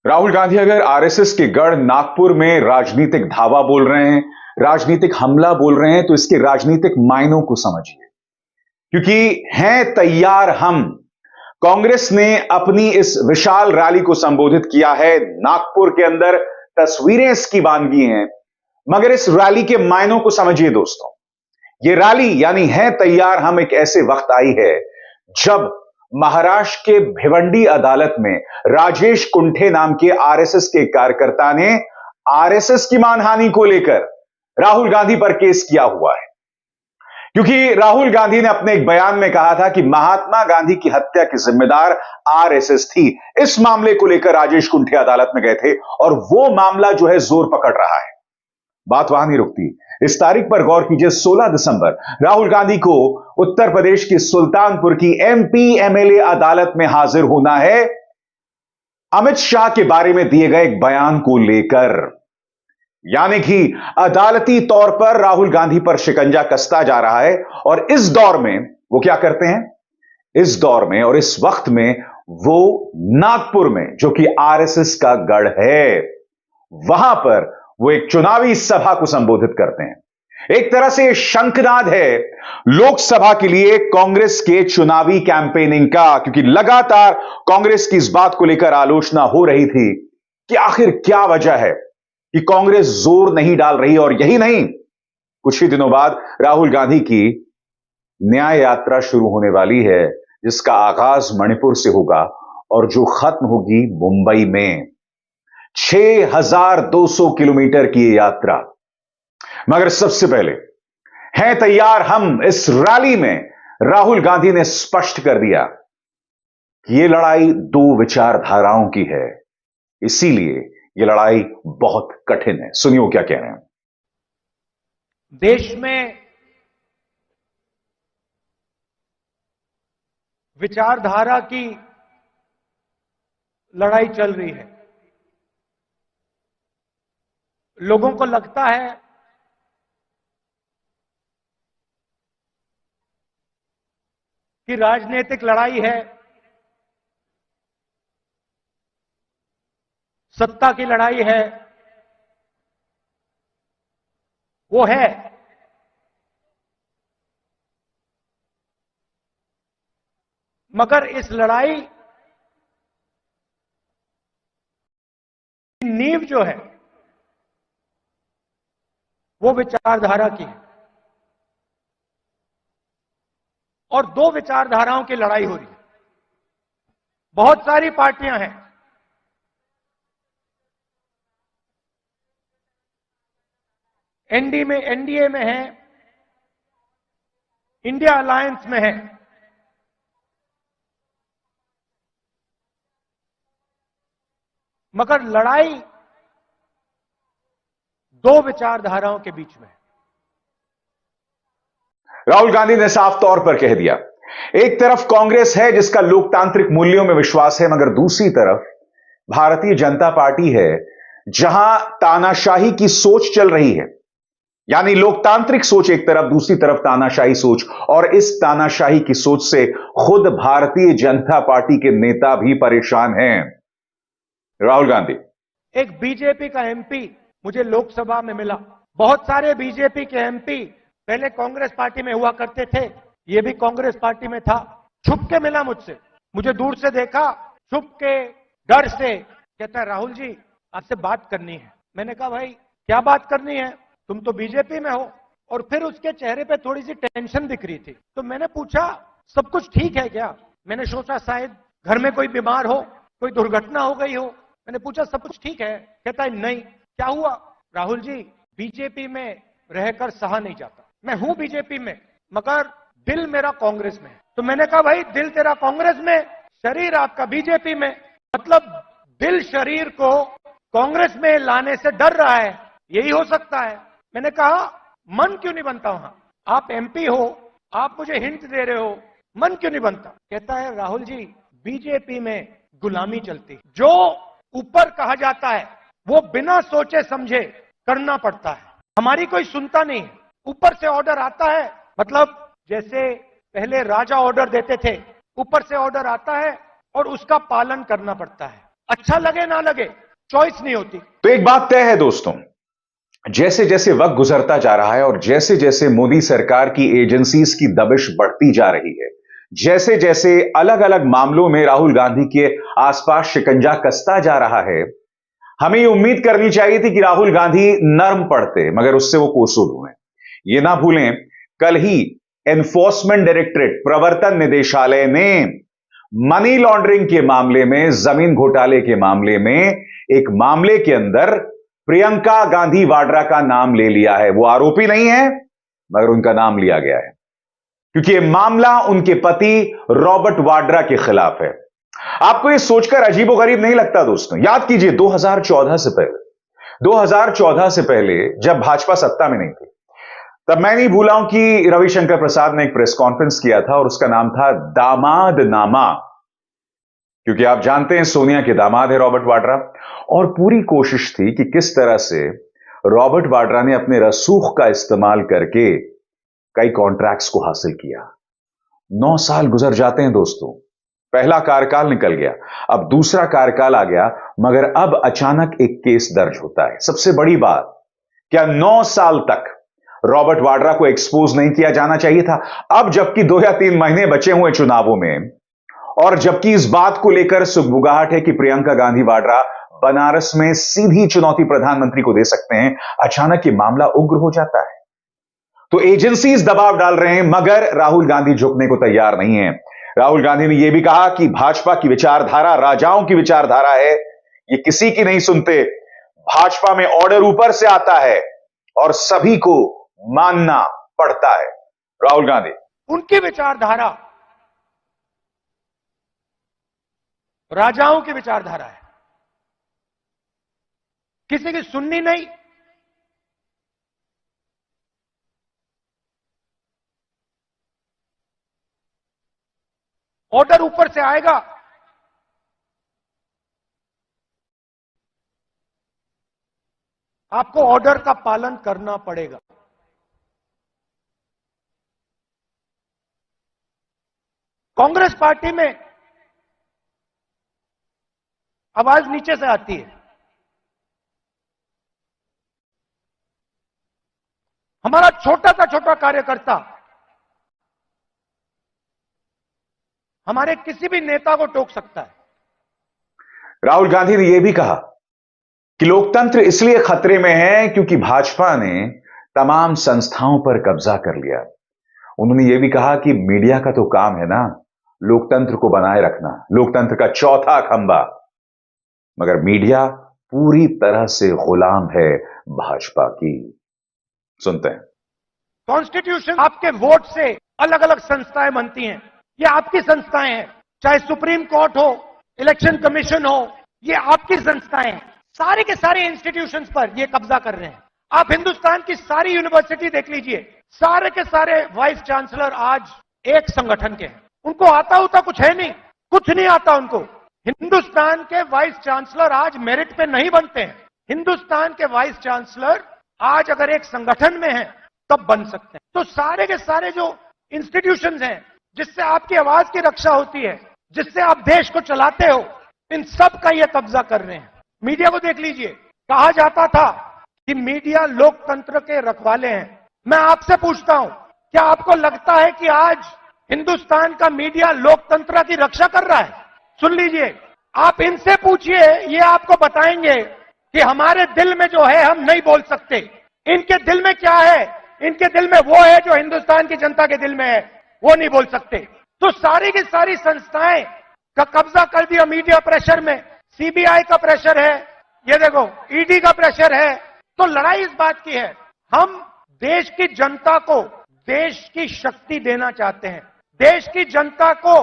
राहुल गांधी अगर आरएसएस के गढ़ नागपुर में राजनीतिक धावा बोल रहे हैं, राजनीतिक हमला बोल रहे हैं, तो इसके राजनीतिक मायनों को समझिए। क्योंकि हैं तैयार हम। कांग्रेस ने अपनी इस विशाल रैली को संबोधित किया है नागपुर के अंदर। तस्वीरें इसकी बानगी हैं, मगर इस रैली के मायनों को समझिए दोस्तों। ये रैली यानी है तैयार हम एक ऐसे वक्त आई है जब महाराष्ट्र के भिवंडी अदालत में राजेश कुंठे नाम के आरएसएस के कार्यकर्ता ने आरएसएस की मानहानि को लेकर राहुल गांधी पर केस किया हुआ है। क्योंकि राहुल गांधी ने अपने एक बयान में कहा था कि महात्मा गांधी की हत्या की जिम्मेदार आरएसएस थी। इस मामले को लेकर राजेश कुंठे अदालत में गए थे और वो मामला जो है जोर पकड़ रहा है। बात वहां नहीं रुकती। इस तारीख पर गौर कीजिए, 16 दिसंबर राहुल गांधी को उत्तर प्रदेश की सुल्तानपुर की एमपी एमएलए अदालत में हाजिर होना है अमित शाह के बारे में दिए गए एक बयान को लेकर। यानी कि अदालती तौर पर राहुल गांधी पर शिकंजा कसता जा रहा है। और इस दौर में वो क्या करते हैं? इस दौर में और इस वक्त में वो नागपुर में, जो कि आरएसएस का गढ़ है, वहां पर वो एक चुनावी सभा को संबोधित करते हैं। एक तरह से शंखनाद है लोकसभा के लिए कांग्रेस के चुनावी कैंपेनिंग का। क्योंकि लगातार कांग्रेस की इस बात को लेकर आलोचना हो रही थी कि आखिर क्या वजह है कि कांग्रेस जोर नहीं डाल रही। और यही नहीं, कुछ ही दिनों बाद राहुल गांधी की न्याय यात्रा शुरू होने वाली है, जिसका आगाज मणिपुर से होगा और जो खत्म होगी मुंबई में। 6200 किलोमीटर की ये यात्रा। मगर सबसे पहले है तैयार हम इस रैली में राहुल गांधी ने स्पष्ट कर दिया कि यह लड़ाई दो विचारधाराओं की है, इसीलिए यह लड़ाई बहुत कठिन है। सुनिए वो क्या कह रहे हैं। देश में विचारधारा की लड़ाई चल रही है। लोगों को लगता है कि राजनीतिक लड़ाई है, सत्ता की लड़ाई है। वो है, मगर इस लड़ाई की नींव जो है वो विचारधारा की है। और दो विचारधाराओं की लड़ाई हो रही है। बहुत सारी पार्टियां हैं, एनडीए में है, इंडिया अलायंस में है। मगर लड़ाई दो विचारधाराओं के बीच में है। राहुल गांधी ने साफ तौर पर कह दिया, एक तरफ कांग्रेस है जिसका लोकतांत्रिक मूल्यों में विश्वास है, मगर दूसरी तरफ भारतीय जनता पार्टी है जहां तानाशाही की सोच चल रही है। यानी लोकतांत्रिक सोच एक तरफ, दूसरी तरफ तानाशाही सोच। और इस तानाशाही की सोच से खुद भारतीय जनता पार्टी के नेता भी परेशान हैं। राहुल गांधी, एक बीजेपी का एमपी मुझे लोकसभा में मिला। बहुत सारे बीजेपी के एमपी पहले कांग्रेस पार्टी में हुआ करते थे, ये भी कांग्रेस पार्टी में था। छुप के मिला मुझसे, मुझे दूर से देखा, छुप के डर से कहता है राहुल जी आपसे बात करनी है। मैंने कहा भाई क्या बात करनी है, तुम तो बीजेपी में हो। और फिर उसके चेहरे पे थोड़ी सी टेंशन दिख रही थी। तो मैंने पूछा सब कुछ ठीक है क्या? मैंने सोचा शायद घर में कोई बीमार हो, कोई दुर्घटना हो गई हो। मैंने पूछा सब कुछ ठीक है? कहता है नहीं। क्या हुआ? राहुल जी बीजेपी में रहकर सहा नहीं जाता। मैं हूं बीजेपी में, मगर दिल मेरा कांग्रेस में है। तो मैंने कहा भाई दिल तेरा कांग्रेस में, शरीर आपका बीजेपी में, मतलब दिल शरीर को कांग्रेस में लाने से डर रहा है, यही हो सकता है। मैंने कहा मन क्यों नहीं बनता वहां? आप एमपी हो, आप मुझे हिंट दे रहे हो, मन क्यों नहीं बनता? कहता है राहुल जी बीजेपी में गुलामी चलती, जो ऊपर कहा जाता है वो बिना सोचे समझे करना पड़ता है। हमारी कोई सुनता नहीं है, ऊपर से ऑर्डर आता है। मतलब जैसे पहले राजा ऑर्डर देते थे, ऊपर से ऑर्डर आता है और उसका पालन करना पड़ता है। अच्छा लगे ना लगे, चॉइस नहीं होती। तो एक बात तय है दोस्तों, जैसे जैसे वक्त गुजरता जा रहा है और जैसे जैसे मोदी सरकार की एजेंसीज की दबिश बढ़ती जा रही है, जैसे जैसे अलग अलग मामलों में राहुल गांधी के आसपास शिकंजा कसता जा रहा है, हमें ये उम्मीद करनी चाहिए थी कि राहुल गांधी नर्म पड़ते, मगर उससे वो कोसों दूर हैं। ये ना भूलें, कल ही एनफोर्समेंट डायरेक्टरेट प्रवर्तन निदेशालय ने मनी लॉन्ड्रिंग के मामले में, जमीन घोटाले के मामले में, एक मामले के अंदर प्रियंका गांधी वाड्रा का नाम ले लिया है। वो आरोपी नहीं है, मगर उनका नाम लिया गया है क्योंकि यह मामला उनके पति रॉबर्ट वाड्रा के खिलाफ है। आपको यह सोचकर अजीबोगरीब नहीं लगता दोस्तों? याद कीजिए 2014 से पहले जब भाजपा सत्ता में नहीं थी, तब मैं नहीं भूला हूं कि रविशंकर प्रसाद ने एक प्रेस कॉन्फ्रेंस किया था और उसका नाम था दामाद नामा, क्योंकि आप जानते हैं सोनिया के दामाद है रॉबर्ट वाड्रा, और पूरी कोशिश थी कि किस तरह से रॉबर्ट वाड्रा ने अपने रसूख का इस्तेमाल करके कई कॉन्ट्रैक्ट्स को हासिल किया। 9 साल गुजर जाते हैं दोस्तों, पहला कार्यकाल निकल गया, अब दूसरा कार्यकाल आ गया, मगर अब अचानक एक केस दर्ज होता है। सबसे बड़ी बात, क्या 9 साल तक रॉबर्ट वाड्रा को एक्सपोज नहीं किया जाना चाहिए था? अब जबकि 2 या 3 महीने बचे हुए चुनावों में, और जबकि इस बात को लेकर सुगबुगाहट है कि प्रियंका गांधी वाड्रा बनारस में सीधी चुनौती प्रधानमंत्री को दे सकते हैं, अचानक ये मामला उग्र हो जाता है। तो एजेंसीज दबाव डाल रहे हैं, मगर राहुल गांधी झुकने को तैयार नहीं है। राहुल गांधी ने यह भी कहा कि भाजपा की विचारधारा राजाओं की विचारधारा है, ये किसी की नहीं सुनते। भाजपा में ऑर्डर ऊपर से आता है और सभी को मानना पड़ता है। राहुल गांधी, उनकी विचारधारा राजाओं की विचारधारा है, किसी की सुननी नहीं। ऑर्डर ऊपर से आएगा, आपको ऑर्डर का पालन करना पड़ेगा। कांग्रेस पार्टी में आवाज नीचे से आती है। हमारा छोटा सा छोटा कार्यकर्ता हमारे किसी भी नेता को टोक सकता है। राहुल गांधी ने यह भी कहा कि लोकतंत्र इसलिए खतरे में है क्योंकि भाजपा ने तमाम संस्थाओं पर कब्जा कर लिया। उन्होंने यह भी कहा कि मीडिया का तो काम है ना लोकतंत्र को बनाए रखना, लोकतंत्र का चौथा खंबा, मगर मीडिया पूरी तरह से गुलाम है भाजपा की। सुनते हैं। कॉन्स्टिट्यूशन आपके वोट से अलग अलग संस्थाएं बनती हैं, ये आपकी संस्थाएं हैं, चाहे सुप्रीम कोर्ट हो, इलेक्शन कमीशन हो, ये आपकी संस्थाएं हैं। सारे के सारे इंस्टीट्यूशंस पर ये कब्जा कर रहे हैं। आप हिंदुस्तान की सारी यूनिवर्सिटी देख लीजिए, सारे के सारे वाइस चांसलर आज एक संगठन के हैं। उनको आता होता कुछ है नहीं, कुछ नहीं आता उनको। हिंदुस्तान के वाइस चांसलर आज मेरिट पे नहीं बनते हैं। हिंदुस्तान के वाइस चांसलर आज अगर एक संगठन में हैं तब बन सकते हैं। तो सारे के सारे जो इंस्टीट्यूशंस हैं जिससे आपकी आवाज की रक्षा होती है, जिससे आप देश को चलाते हो, इन सब का ये कब्जा कर रहे हैं। मीडिया को देख लीजिए, कहा जाता था कि मीडिया लोकतंत्र के रखवाले हैं। मैं आपसे पूछता हूं, क्या आपको लगता है कि आज हिंदुस्तान का मीडिया लोकतंत्र की रक्षा कर रहा है? सुन लीजिए, आप इनसे पूछिए, ये आपको बताएंगे कि हमारे दिल में जो है हम नहीं बोल सकते। इनके दिल में क्या है? इनके दिल में वो है जो हिंदुस्तान की जनता के दिल में है, वो नहीं बोल सकते। तो सारी की सारी संस्थाएं का कब्जा कर दिया मीडिया प्रेशर में। सीबीआई का प्रेशर है, ये देखो ईडी का प्रेशर है। तो लड़ाई इस बात की है, हम देश की जनता को देश की शक्ति देना चाहते हैं। देश की जनता को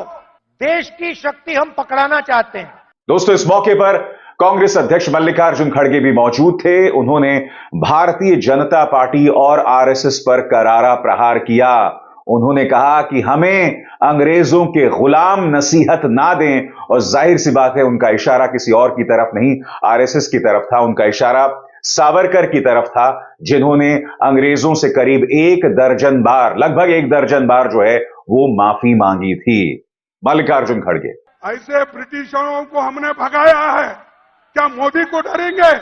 देश की शक्ति हम पकड़ाना चाहते हैं। दोस्तों, इस मौके पर कांग्रेस अध्यक्ष मल्लिकार्जुन खड़गे भी मौजूद थे। उन्होंने भारतीय जनता पार्टी और आरएसएस पर करारा प्रहार किया। उन्होंने कहा कि हमें अंग्रेजों के गुलाम नसीहत ना दें, और जाहिर सी बात है उनका इशारा किसी और की तरफ नहीं, आरएसएस की तरफ था। उनका इशारा सावरकर की तरफ था, जिन्होंने अंग्रेजों से करीब 1 दर्जन बार, लगभग 1 दर्जन बार जो है वो माफी मांगी थी। मल्लिकार्जुन खड़गे, ऐसे ब्रिटिशरों को हमने भगाया है। क्या मोदी को डरेंगे?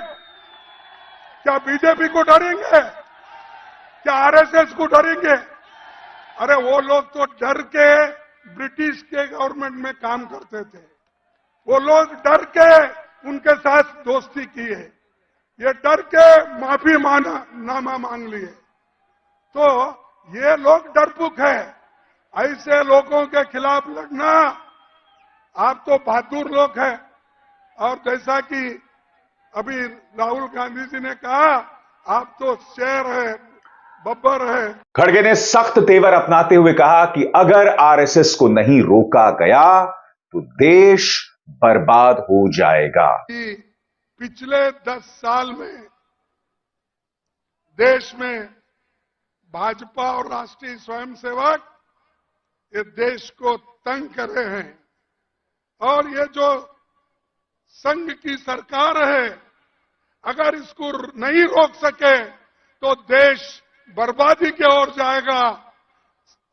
क्या बीजेपी को डरेंगे? क्या आरएसएस को डरेंगे? अरे वो लोग तो डर के ब्रिटिश के गवर्नमेंट में काम करते थे। वो लोग डर के उनके साथ दोस्ती की है। ये डर के माफी नामा मांग लिए। तो ये लोग डरपोक है। ऐसे लोगों के खिलाफ लड़ना, आप तो बहादुर लोग हैं। और जैसा कि अभी राहुल गांधी जी ने कहा, आप तो शेर है, बब्बर है। खड़गे ने सख्त तेवर अपनाते हुए कहा कि अगर आरएसएस को नहीं रोका गया तो देश बर्बाद हो जाएगा। पिछले 10 साल में देश में भाजपा और राष्ट्रीय स्वयंसेवक ये देश को तंग कर रहे हैं। और ये जो संघ की सरकार है, अगर इसको नहीं रोक सके तो देश बर्बादी की ओर जाएगा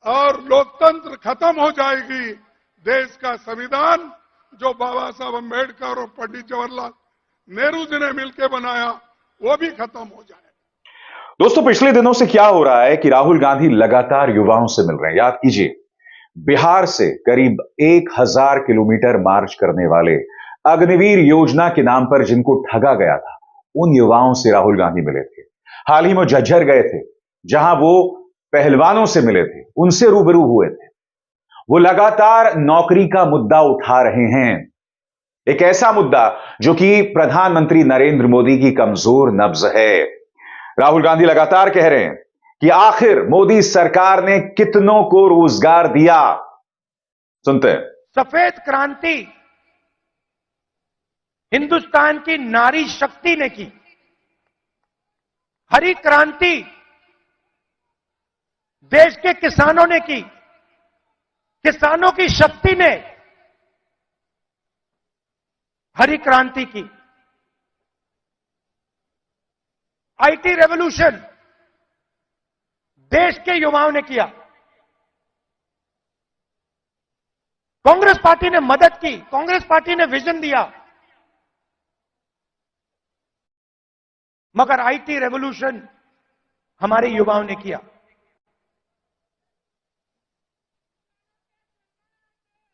और लोकतंत्र खत्म हो जाएगी। देश का संविधान जो बाबा साहब अम्बेडकर और पंडित जवाहरलाल नेहरू जी ने मिलकर बनाया, वो भी खत्म हो जाएगा। दोस्तों, पिछले दिनों से क्या हो रहा है कि राहुल गांधी लगातार युवाओं से मिल रहे हैं। याद कीजिए, बिहार से करीब 1000 किलोमीटर मार्च करने वाले अग्निवीर योजना के नाम पर जिनको ठगा गया था, उन युवाओं से राहुल गांधी मिले थे। हाल ही में झज्जर गए थे, जहां वो पहलवानों से मिले थे, उनसे रूबरू हुए थे। वो लगातार नौकरी का मुद्दा उठा रहे हैं, एक ऐसा मुद्दा जो कि प्रधानमंत्री नरेंद्र मोदी की कमजोर नब्ज है। राहुल गांधी लगातार कह रहे हैं कि आखिर मोदी सरकार ने कितनों को रोजगार दिया। सुनते हैं। सफेद क्रांति हिंदुस्तान की नारी शक्ति ने की। हरी क्रांति देश के किसानों ने की। किसानों की शक्ति ने हरी क्रांति की। आईटी रेवोल्यूशन देश के युवाओं ने किया। कांग्रेस पार्टी ने मदद की, कांग्रेस पार्टी ने विजन दिया, मगर आईटी रेवोल्यूशन हमारे युवाओं ने किया।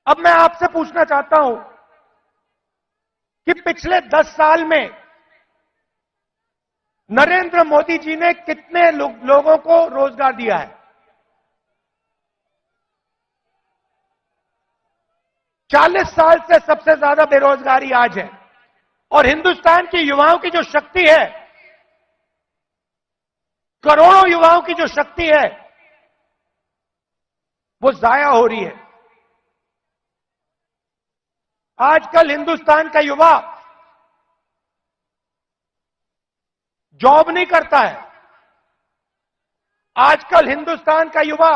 अब मैं आपसे पूछना चाहता हूं कि पिछले 10 साल में नरेंद्र मोदी जी ने कितने लोगों को रोजगार दिया है? 40 साल से सबसे ज्यादा बेरोजगारी आज है। और हिंदुस्तान के युवाओं की जो शक्ति है, करोड़ों युवाओं की जो शक्ति है, वो जाया हो रही है। आजकल हिंदुस्तान का युवा जॉब नहीं करता है। आजकल हिंदुस्तान का युवा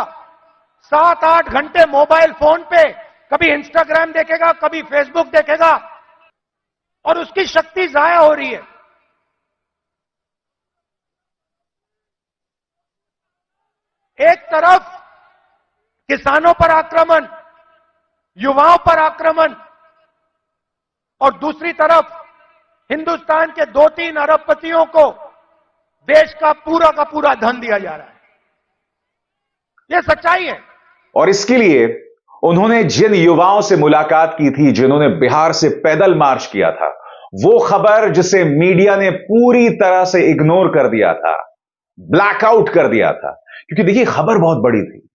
7-8 घंटे मोबाइल फोन पे कभी इंस्टाग्राम देखेगा, कभी फेसबुक देखेगा, और उसकी शक्ति जाया हो रही है। एक तरफ किसानों पर आक्रमण, युवाओं पर आक्रमण, और दूसरी तरफ हिंदुस्तान के 2-3 अरबपतियों को देश का पूरा धन दिया जा रहा है। यह सच्चाई है। और इसके लिए उन्होंने जिन युवाओं से मुलाकात की थी, जिन्होंने बिहार से पैदल मार्च किया था, वो खबर जिसे मीडिया ने पूरी तरह से इग्नोर कर दिया था, ब्लैकआउट कर दिया था, क्योंकि देखिए खबर बहुत बड़ी थी।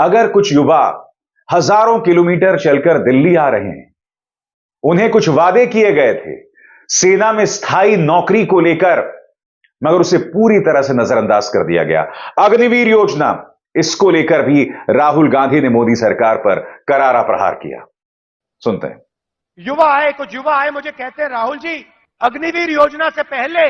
अगर कुछ युवा हजारों किलोमीटर चलकर दिल्ली आ रहे हैं, उन्हें कुछ वादे किए गए थे सेना में स्थायी नौकरी को लेकर, मगर उसे पूरी तरह से नजरअंदाज कर दिया गया। अग्निवीर योजना, इसको लेकर भी राहुल गांधी ने मोदी सरकार पर करारा प्रहार किया। सुनते हैं। कुछ युवा आए मुझे कहते हैं, राहुल जी, अग्निवीर योजना से पहले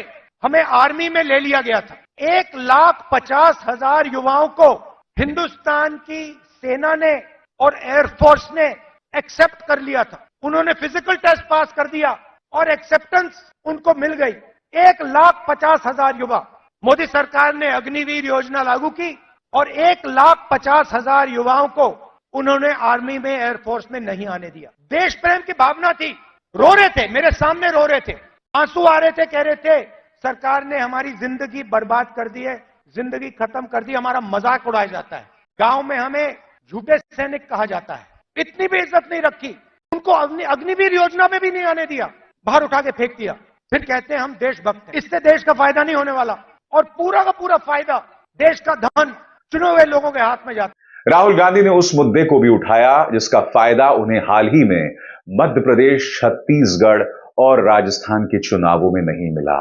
हमें आर्मी में ले लिया गया था। 1,50,000 युवाओं को हिंदुस्तान की सेना ने और एयरफोर्स ने एक्सेप्ट कर लिया था। उन्होंने फिजिकल टेस्ट पास कर दिया और एक्सेप्टेंस उनको मिल गई। 1,50,000 युवा। मोदी सरकार ने अग्निवीर योजना लागू की और 1,50,000 युवाओं को उन्होंने आर्मी में, एयरफोर्स में नहीं आने दिया। देश प्रेम की भावना थी, रो रहे थे, मेरे सामने रो रहे थे, आंसू आ रहे थे, कह रहे थे सरकार ने हमारी जिंदगी बर्बाद कर दी है, जिंदगी खत्म कर दी, हमारा मजाक उड़ाया जाता है, गांव में हमें झूठे सैनिक कहा जाता है। इतनी भी इज्जत नहीं रखी, उनको अग्निवीर योजना में भी नहीं आने दिया, बाहर उठा के फेंक दिया। फिर कहते हैं हम देशभक्त हैं। इससे देश का फायदा नहीं होने वाला, और पूरा का पूरा फायदा, देश का धन चुने हुए लोगों के हाथ में जाता है। राहुल गांधी ने उस मुद्दे को भी उठाया जिसका फायदा उन्हें हाल ही में मध्य प्रदेश, छत्तीसगढ़ और राजस्थान के चुनावों में नहीं मिला,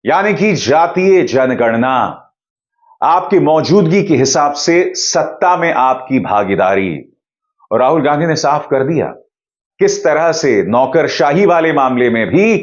यानी कि जातीय जनगणना। आपकी मौजूदगी के हिसाब से सत्ता में आपकी भागीदारी। और राहुल गांधी ने साफ कर दिया किस तरह से नौकरशाही वाले मामले में भी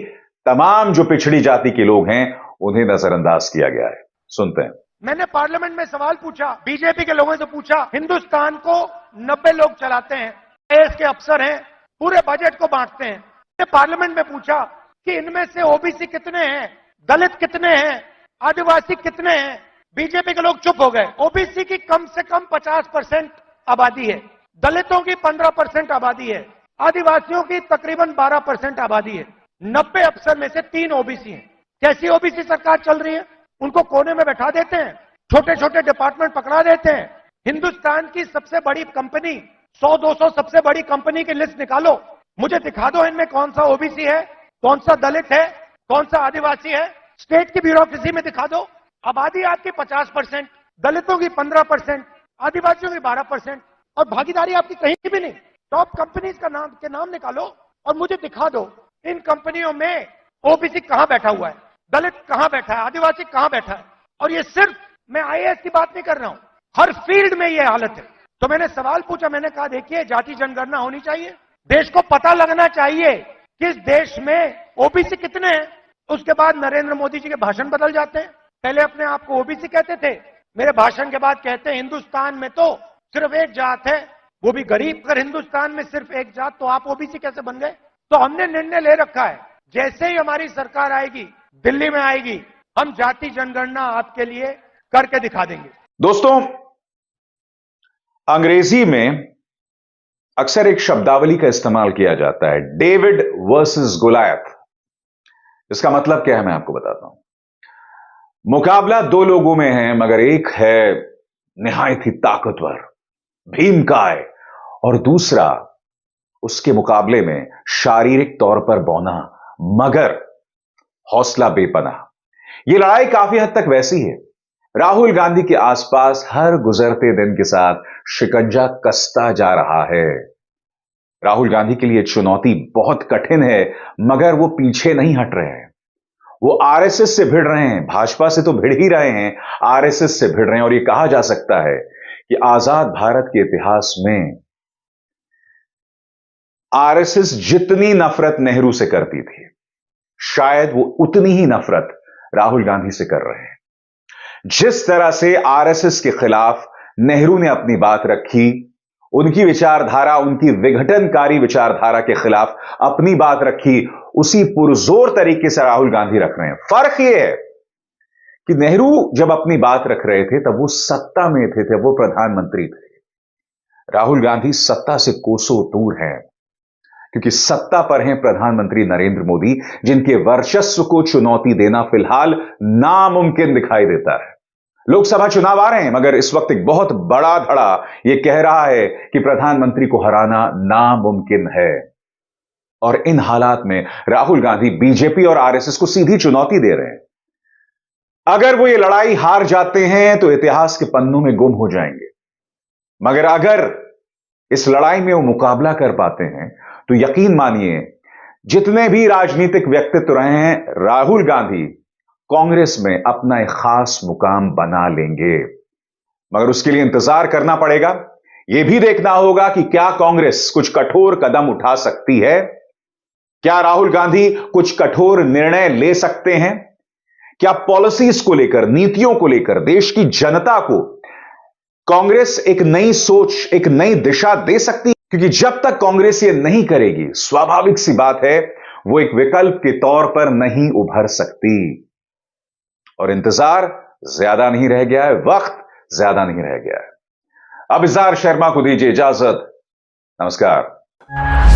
तमाम जो पिछड़ी जाति के लोग हैं उन्हें नजरअंदाज किया गया है। सुनते हैं। मैंने पार्लियामेंट में सवाल पूछा, बीजेपी के लोगों से पूछा, हिंदुस्तान को 90 लोग चलाते हैं, आईएएस के अफसर हैं, पूरे बजट को बांटते हैं। मैंने पार्लियामेंट में पूछा कि इनमें से ओबीसी कितने हैं, दलित कितने हैं, आदिवासी कितने हैं। बीजेपी के लोग चुप हो गए। ओबीसी की कम से कम 50% आबादी है, दलितों की 15% आबादी है, आदिवासियों की तकरीबन 12% आबादी है। 90 अफसर में से 3 ओबीसी हैं। कैसी ओबीसी सरकार चल रही है? उनको कोने में बैठा देते हैं, छोटे छोटे डिपार्टमेंट पकड़ा देते हैं। हिंदुस्तान की सबसे बड़ी कंपनी, 100-200 सबसे बड़ी कंपनी की लिस्ट निकालो, मुझे दिखा दो इनमें कौन सा ओबीसी है, कौन सा दलित है, कौन सा आदिवासी है। स्टेट की ब्यूरोक्रेसी में दिखा दो। आबादी आपकी 50%, दलितों की 15%, आदिवासियों की 12%, और भागीदारी आपकी कहीं भी नहीं। टॉप कंपनीज का नाम निकालो और मुझे दिखा दो इन कंपनियों में ओबीसी कहां बैठा हुआ है, दलित कहां बैठा है, आदिवासी कहां बैठा है। और ये सिर्फ मैं आईएएस की बात नहीं कर रहा हूं, हर फील्ड में ये हालत है। तो मैंने सवाल पूछा, मैंने कहा देखिए जाति जनगणना होनी चाहिए, देश को पता लगना चाहिए कि इस देश में ओबीसी कितने हैं। उसके बाद नरेंद्र मोदी जी के भाषण बदल जाते हैं। पहले अपने आप को ओबीसी कहते थे, मेरे भाषण के बाद कहते हैं हिंदुस्तान में तो सिर्फ एक जात है, वो भी गरीब। अगर हिंदुस्तान में सिर्फ एक जात तो आप ओबीसी कैसे बन गए? तो हमने निर्णय ले रखा है, जैसे ही हमारी सरकार आएगी, दिल्ली में आएगी, हम जाति जनगणना आपके लिए करके दिखा देंगे। दोस्तों, अंग्रेजी में अक्सर एक शब्दावली का इस्तेमाल किया जाता है, डेविड वर्सेस गोलायत। इसका मतलब क्या है मैं आपको बताता हूं। मुकाबला 2 लोगों में है, मगर एक है निहायत ही ताकतवर, भीमकाय, और दूसरा उसके मुकाबले में शारीरिक तौर पर बौना मगर हौसला बेपना। यह लड़ाई काफी हद तक वैसी है। राहुल गांधी के आसपास हर गुजरते दिन के साथ शिकंजा कसता जा रहा है। राहुल गांधी के लिए चुनौती बहुत कठिन है, मगर वो पीछे नहीं हट रहे हैं। वो आरएसएस से भिड़ रहे हैं, भाजपा से तो भिड़ ही रहे हैं, आरएसएस से भिड़ रहे हैं। और यह कहा जा सकता है कि आजाद भारत के इतिहास में आरएसएस जितनी नफरत नेहरू से करती थी, शायद वो उतनी ही नफरत राहुल गांधी से कर रहे हैं। जिस तरह से आरएसएस के खिलाफ नेहरू ने अपनी बात रखी, उनकी विचारधारा, उनकी विघटनकारी विचारधारा के खिलाफ अपनी बात रखी, उसी पुरजोर तरीके से राहुल गांधी रख रहे हैं। फर्क यह है कि नेहरू जब अपनी बात रख रहे थे तब वो सत्ता में थे, वो प्रधानमंत्री थे। राहुल गांधी सत्ता से कोसों दूर हैं, क्योंकि सत्ता पर हैं प्रधानमंत्री नरेंद्र मोदी, जिनके वर्चस्व को चुनौती देना फिलहाल नामुमकिन दिखाई देता है। लोकसभा चुनाव आ रहे हैं, मगर इस वक्त एक बहुत बड़ा धड़ा यह कह रहा है कि प्रधानमंत्री को हराना नामुमकिन है। और इन हालात में राहुल गांधी बीजेपी और आरएसएस को सीधी चुनौती दे रहे हैं। अगर वो ये लड़ाई हार जाते हैं तो इतिहास के पन्नों में गुम हो जाएंगे, मगर अगर इस लड़ाई में वो मुकाबला कर पाते हैं तो यकीन मानिए जितने भी राजनीतिक व्यक्तित्व रहे हैं, राहुल गांधी कांग्रेस में अपना एक खास मुकाम बना लेंगे। मगर उसके लिए इंतजार करना पड़ेगा। यह भी देखना होगा कि क्या कांग्रेस कुछ कठोर कदम उठा सकती है, क्या राहुल गांधी कुछ कठोर निर्णय ले सकते हैं, क्या पॉलिसीज को लेकर, नीतियों को लेकर देश की जनता को कांग्रेस एक नई सोच, एक नई दिशा दे सकती है। क्योंकि जब तक कांग्रेस ये नहीं करेगी, स्वाभाविक सी बात है वो एक विकल्प के तौर पर नहीं उभर सकती। और इंतजार ज्यादा नहीं रह गया है, वक्त ज्यादा नहीं रह गया है। अभिजार शर्मा को दीजिए इजाजत। नमस्कार।